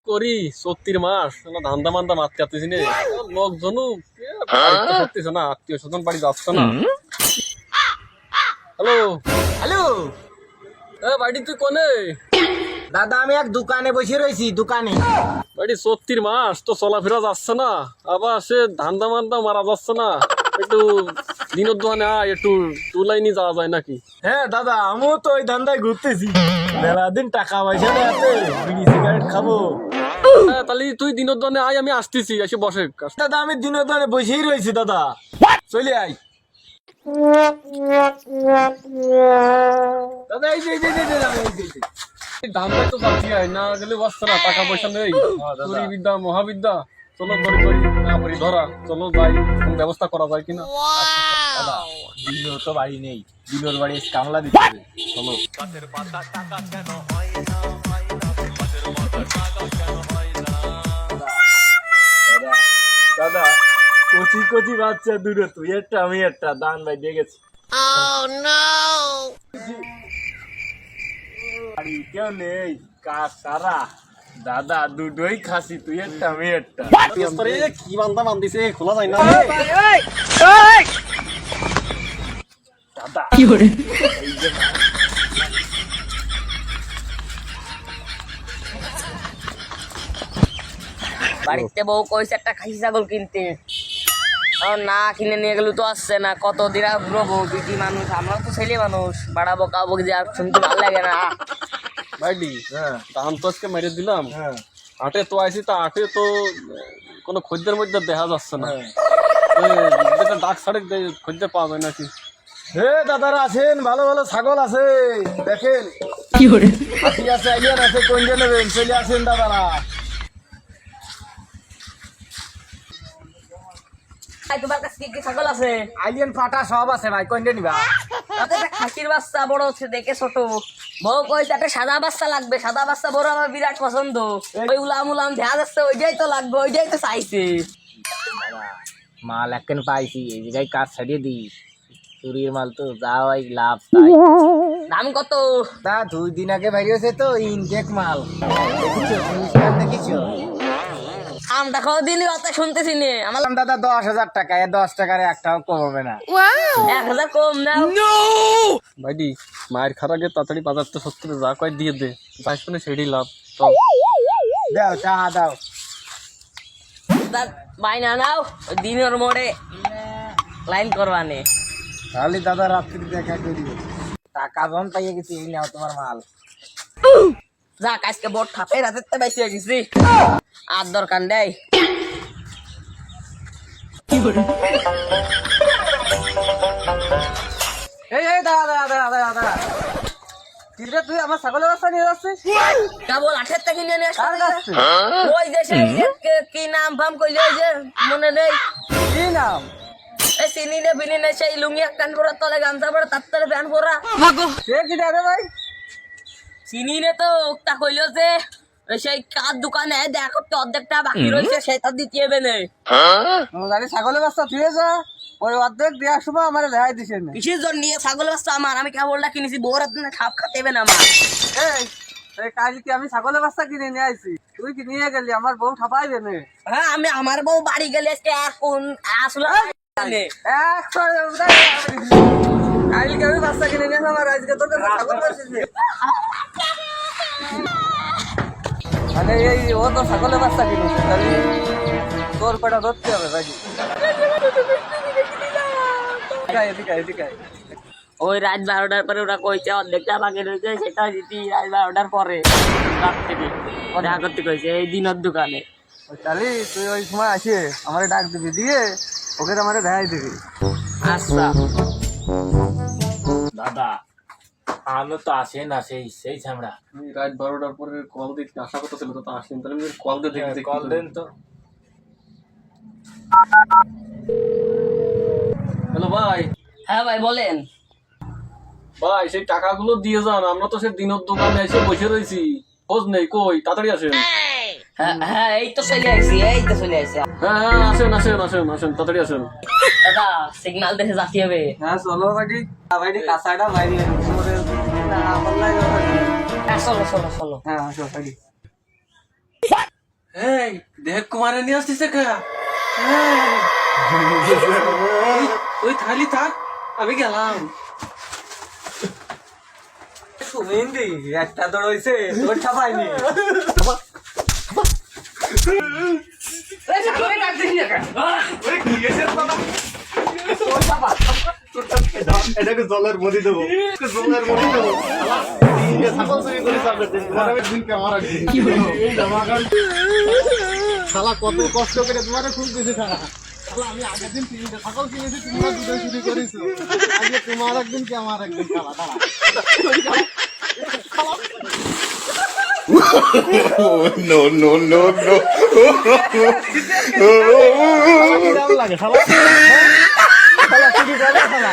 করি 34 মাস ধান্দা মান্দা মারতে আসতেছি নে লোকজনও করতেছে না, আত্মীয় স্বজন বাড়ি যাচ্ছে না। হ্যালো হ্যালো বাড়ি তুই কোনে? দাদা, আমি এক দোকানে বসে রয়েছি, দোকানে। বাড়ি 34 মাস তো চলাফেরা যাচ্ছে না, আবার সে ধান্দা মান্দা মারা যাচ্ছে না। একটু দিনের দোকানে আয়, একটু টুলাইনি যাওয়া যায় নাকি? হ্যাঁ দাদা, আমিও তো ওই ধান্দায় ঘুরতেছি। মেলা দিন টাকা পয়সা নেই হাতে, বিড়ি সিগারেট খাবো। তাহলে তুই দিনের দোকানে আয়, আমি আসতেছি, এসে বসে। দাদা, আমি দিনের দোকানে বসেই রয়েছি দাদা, চলে আই। দাদা এই যে ধান্দায় তো যাচ্ছি, আয় না গেলে বসছে না, টাকা পয়সা নেই। করি বিদ্যা মহাবিদ্যা, চলো করি করি না করি ধরা, চলো যাই, কোন ব্যবস্থা করা যায় কিনা। দাদা, দিনও তো বাড়ি নেই, দিনের বাড়ি কামলা দিতে হবে, চলো। দাদা, কচি কচি বাচ্চা দুটো, তুই একটা আমি একটা, দান ভাই দিয়ে গেছি। বাড়ি কেউ নেই, কাজ সারা। দাদা, দুটোই খাসি, তুই একটা আমি একটা। কি বান্দা বান্ধিছে, খোলা যায় না। দাদা বাড়িতে বউ কইছে একটা খাসি ছাগল কিনতে, না কিনে নিয়ে গেলে তো আসছে না। কতদিন আর ঘুরবো, বিটি মানুষ, আমরা তো ছেলে মানুষ, বাড়াবো কাবো যে আর শুনতে ভালো লাগে না। বাইডি হ্যাঁ ধান তো আজকে মেরে দিলাম, হ্যাঁ আটে তো আইসি, তা আটে তো কোনো খদ্দের মধ্যে দেখা যাচ্ছে না। ডাক সাড়ে খদ্দের পাওয়া যায় নাকি? হে দাদারা আছেন, ভালো ভালো ছাগল আছে, দেখেন। হাতি আছে, আইলিয়ান আছে, কোনটা নেবেন? চলে আসেন দাদারা। তোমার কাছে কি কি ছাগল আছে? আইলিয়ান ফাটা সব আছে ভাই, কোনটা নিবা? তাতে একটা খাসির বাচ্চা বড় হচ্ছে, দেখে ছোট। বউ কইছে একটা সাদা বাচ্চা লাগবে, সাদা বাচ্চা বড় আমার বিরাট পছন্দ। ওই উলাম উলাম দেখা যাচ্ছে, ওইটাই তো লাগবে, ওইটাই তো চাইছে। মাল একখান পাইছি, এই জায়গায় কাজ ছাড়িয়ে দিই, চুরির মাল তো যাওয়াই লাভ। তাই দাম কত? তা 2 দিন আগে বেরিয়েছে তো, ইনটেক মাল। দেখিছো, দেখিছো? আমটা খাওয়া দিনই কথা শুনতেছি নে আমার। দাদা 10,000 টাকা, 10 টাকার একটাও কমাবে না। 1000 কম নাও। বাইডি মায়ের খারাগে তাড়াতাড়ি বাজার তো সত্যি যা কয় দিয়ে দে, যাই শুনে সেটাই লাভ। চল দাও চা দাও। বাইনা নাও, ওই দিনের মোড়ে লাইন করবানে। তাহলে দাদা রাত্রি দেখা করিও, টাকা যখন পাইয়ে গেছি, এই নাও তোমার মাল। যাক, আজকে বোট থাপে রাতে বাইসে গেছি, আর দরকার নেই। এই দাদা দাদা দাদা দাদা, তুই আমার ছাগলের বাচ্চা নিয়ে যাচ্ছিস? কেবল 8 থেকে নিয়ে নিয়ে কার কাছে? ওই যে সেই যে কি নাম ফাম কইলে, ওই যে মনে নেই কি নাম? এই চিনি নে বিনি নে, সেই লুঙ্গি এক কান পরা, তলে গামছা পরা, তার তলে প্যান্ট পরা। সে কি রে ভাই? চিনি নে তো, তা কইলো যে ওই সেই কার দোকানে দেখ করতে অর্ধেকটা বাকি রয়েছে, সেটা দিতে হবে না। জানি ছাগলের বাচ্চা তুই যা, ওই অর্ধেক দেওয়ার সময় আমার দেখাই দিছে না। কিসের জন্য নিয়ে ছাগল বাচ্চা আমার? আমি কেবলটা কিনেছি, বউর হাতে খাপ খাতে হবে না আমার। এই কাল কি আমি ছাগলের বাচ্চা কিনে নিয়ে আইছি, তুই কি নিয়ে গেলি? আমার বউ ঠাপাইবে না। হ্যাঁ, আমি আমার বউ বাড়ি গেলে এখন আসলে কাল কি আমি বাচ্চা কিনে নিয়ে আমার আজকে তোর কাছে ছাগল বাচ্চা, মানে এই ও তো ছাগলের বাচ্চা কিনেছে, তাহলে তোর পেটা ধরতে হবে ভাই। এদিকে ওই রাত 12টার পরে ওরা কইছে অর্ধেকটা বাকি রয়েছে, সেটা দিতি রাত 12টার পরে, রাত থেকে দেখা করতে কইছে এই দিনের দোকানে। তাহলে তুই ওই সময় আসে আমার ডাক দিবি, দিয়ে ওকে তো আমার দেখাই দিবি। আচ্ছা দাদা, আলো তো আসে না, সেই ছামড়া। রাত 12টার পরে কল দিতে আশা করতে ছিল, তো আসেন, তাহলে কল দিয়ে দেখি। কল দেন তো। হ্যালো ভাই। হ্যাঁ ভাই বলেন। ভাই সেই টাকাগুলো দিয়ে যান, আমরা তো সে দিনের দোকানে এসে বসে রয়েছি, খোঁজ নেই, কই তাড়াতাড়ি আসেন। হ্যাঁ হ্যাঁ, এই তো চলে আসছি, এই তো চলে আসছি। হ্যাঁ হ্যাঁ, আসেন আসেন আসেন আসেন, তাড়াতাড়ি আসেন। দাদা সিগন্যাল দেখে যাতে হবে। হ্যাঁ চলো বাড়ি, বাড়ি কাঁচাটা বাইরে না বললাই। হ্যাঁ চলো চলো চলো। হ্যাঁ আসো বাড়ি। এই দেখ কুমারে নিয়ে আসতেছে কা ওই থালি থাক আমি গেলাম মেহেন্দি একটা দৌড় হয়েছে তোর ছাপাইনি এটাকে জলের মধ্যে দেবো জলের মধ্যে দেবো ছাগল চুরি করে তোমার একদিন কেমন শালা কত কষ্ট করে তোমার খুঁজতেছে শালা শালা আমি আগের দিন 3টা ছাগল কিনেছি তোমরা দুটো চুরি করেছো আজকে তোমার একদিন কি আমার একদিন শালা দাঁড়া no, no, no, no. লাগে শালা শালা চুরি করে শালা